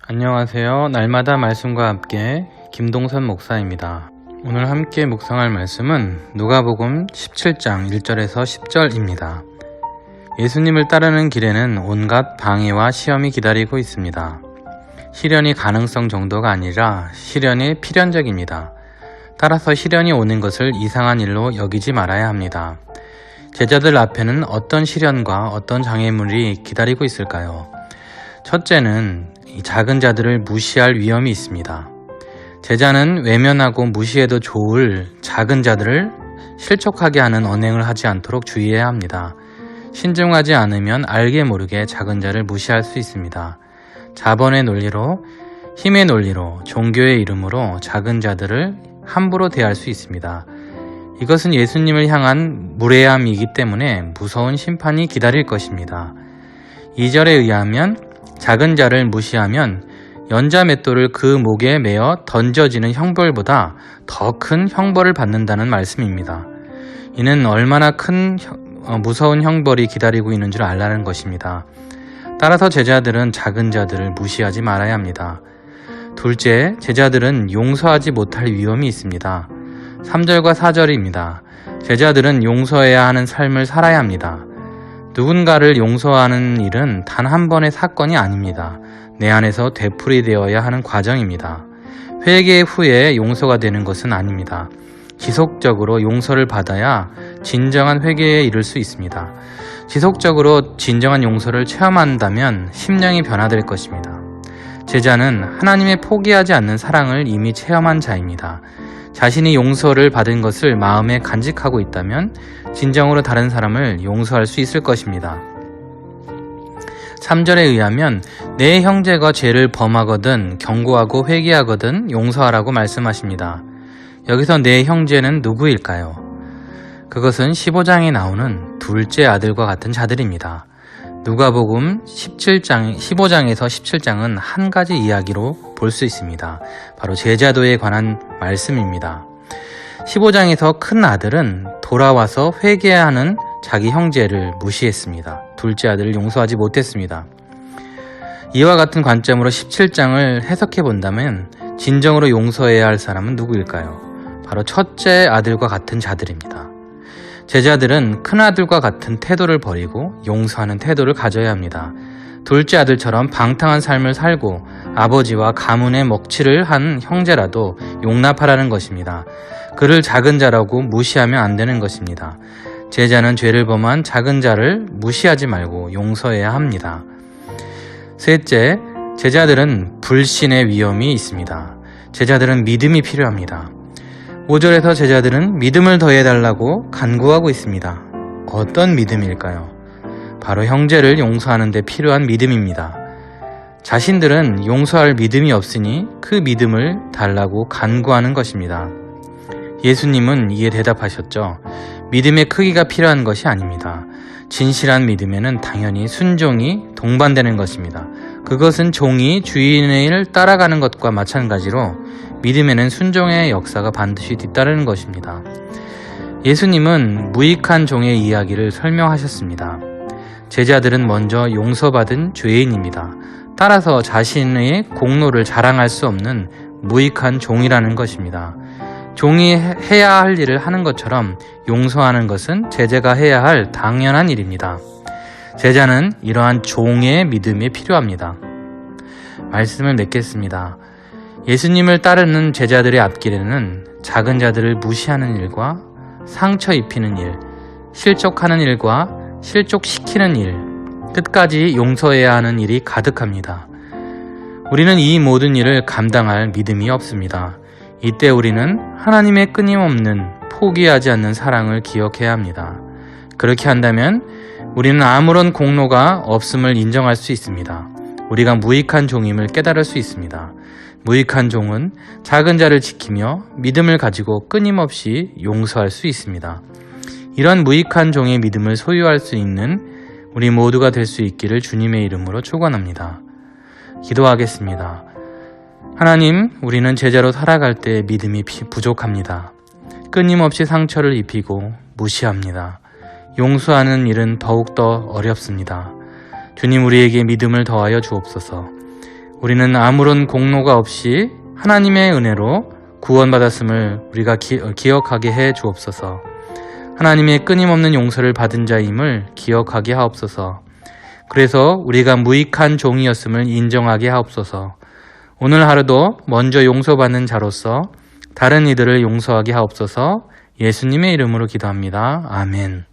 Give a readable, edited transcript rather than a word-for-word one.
안녕하세요. 날마다 말씀과 함께 김동선 목사입니다. 오늘 함께 묵상할 말씀은 누가복음 17장 1절에서 10절입니다. 예수님을 따르는 길에는 온갖 방해와 시험이 기다리고 있습니다. 시련이 가능성 정도가 아니라 시련이 필연적입니다. 따라서 시련이 오는 것을 이상한 일로 여기지 말아야 합니다. 제자들 앞에는 어떤 시련과 어떤 장애물이 기다리고 있을까요? 첫째는 이 작은 자들을 무시할 위험이 있습니다. 제자는 외면하고 무시해도 좋을 작은 자들을 실족하게 하는 언행을 하지 않도록 주의해야 합니다. 신중하지 않으면 알게 모르게 작은 자를 무시할 수 있습니다. 자본의 논리로, 힘의 논리로, 종교의 이름으로 작은 자들을 함부로 대할 수 있습니다. 이것은 예수님을 향한 무례함이기 때문에 무서운 심판이 기다릴 것입니다. 2절에 의하면 작은 자를 무시하면 연자 맷돌을 그 목에 매어 던져지는 형벌보다 더 큰 형벌을 받는다는 말씀입니다. 이는 얼마나 큰 무서운 형벌이 기다리고 있는 줄 알라는 것입니다. 따라서 제자들은 작은 자들을 무시하지 말아야 합니다. 둘째, 제자들은 용서하지 못할 위험이 있습니다. 3절과 4절입니다. 제자들은 용서해야 하는 삶을 살아야 합니다. 누군가를 용서하는 일은 단 한 번의 사건이 아닙니다. 내 안에서 되풀이되어야 하는 과정입니다. 회개 후에 용서가 되는 것은 아닙니다. 지속적으로 용서를 받아야 진정한 회개에 이를 수 있습니다. 지속적으로 진정한 용서를 체험한다면 심령이 변화될 것입니다. 제자는 하나님의 포기하지 않는 사랑을 이미 체험한 자입니다. 자신이 용서를 받은 것을 마음에 간직하고 있다면 진정으로 다른 사람을 용서할 수 있을 것입니다. 3절에 의하면 내 형제가 죄를 범하거든 경고하고 회개하거든 용서하라고 말씀하십니다. 여기서 내 형제는 누구일까요? 그것은 15장에 나오는 둘째 아들과 같은 자들입니다. 누가복음 15장에서 17장은 한 가지 이야기로 볼 수 있습니다. 바로 제자도에 관한 말씀입니다. 15장에서 큰 아들은 돌아와서 회개하는 자기 형제를 무시했습니다. 둘째 아들을 용서하지 못했습니다. 이와 같은 관점으로 17장을 해석해 본다면 진정으로 용서해야 할 사람은 누구일까요? 바로 첫째 아들과 같은 자들입니다. 제자들은 큰아들과 같은 태도를 버리고 용서하는 태도를 가져야 합니다. 둘째 아들처럼 방탕한 삶을 살고 아버지와 가문의 먹칠을 한 형제라도 용납하라는 것입니다. 그를 작은 자라고 무시하면 안 되는 것입니다. 제자는 죄를 범한 작은 자를 무시하지 말고 용서해야 합니다. 셋째, 제자들은 불신의 위험이 있습니다. 제자들은 믿음이 필요합니다. 5절에서 제자들은 믿음을 더해달라고 간구하고 있습니다. 어떤 믿음일까요? 바로 형제를 용서하는 데 필요한 믿음입니다. 자신들은 용서할 믿음이 없으니 그 믿음을 달라고 간구하는 것입니다. 예수님은 이에 대답하셨죠. 믿음의 크기가 필요한 것이 아닙니다. 진실한 믿음에는 당연히 순종이 동반되는 것입니다. 그것은 종이 주인을 따라가는 것과 마찬가지로 믿음에는 순종의 역사가 반드시 뒤따르는 것입니다. 예수님은 무익한 종의 이야기를 설명하셨습니다. 제자들은 먼저 용서받은 죄인입니다. 따라서 자신의 공로를 자랑할 수 없는 무익한 종이라는 것입니다. 종이 해야 할 일을 하는 것처럼 용서하는 것은 제자가 해야 할 당연한 일입니다. 제자는 이러한 종의 믿음이 필요합니다. 말씀을 맺겠습니다. 예수님을 따르는 제자들의 앞길에는 작은 자들을 무시하는 일과 상처 입히는 일, 실족하는 일과 실족시키는 일, 끝까지 용서해야 하는 일이 가득합니다. 우리는 이 모든 일을 감당할 믿음이 없습니다. 이때 우리는 하나님의 끊임없는 포기하지 않는 사랑을 기억해야 합니다. 그렇게 한다면 우리는 아무런 공로가 없음을 인정할 수 있습니다. 우리가 무익한 종임을 깨달을 수 있습니다. 무익한 종은 작은 자를 지키며 믿음을 가지고 끊임없이 용서할 수 있습니다. 이런 무익한 종의 믿음을 소유할 수 있는 우리 모두가 될 수 있기를 주님의 이름으로 축원합니다. 기도하겠습니다. 하나님, 우리는 제자로 살아갈 때 믿음이 부족합니다. 끊임없이 상처를 입히고 무시합니다. 용서하는 일은 더욱더 어렵습니다. 주님, 우리에게 믿음을 더하여 주옵소서. 우리는 아무런 공로가 없이 하나님의 은혜로 구원받았음을 우리가 기억하게 해 주옵소서. 하나님의 끊임없는 용서를 받은 자임을 기억하게 하옵소서. 그래서 우리가 무익한 종이었음을 인정하게 하옵소서. 오늘 하루도 먼저 용서받는 자로서 다른 이들을 용서하게 하옵소서. 예수님의 이름으로 기도합니다. 아멘.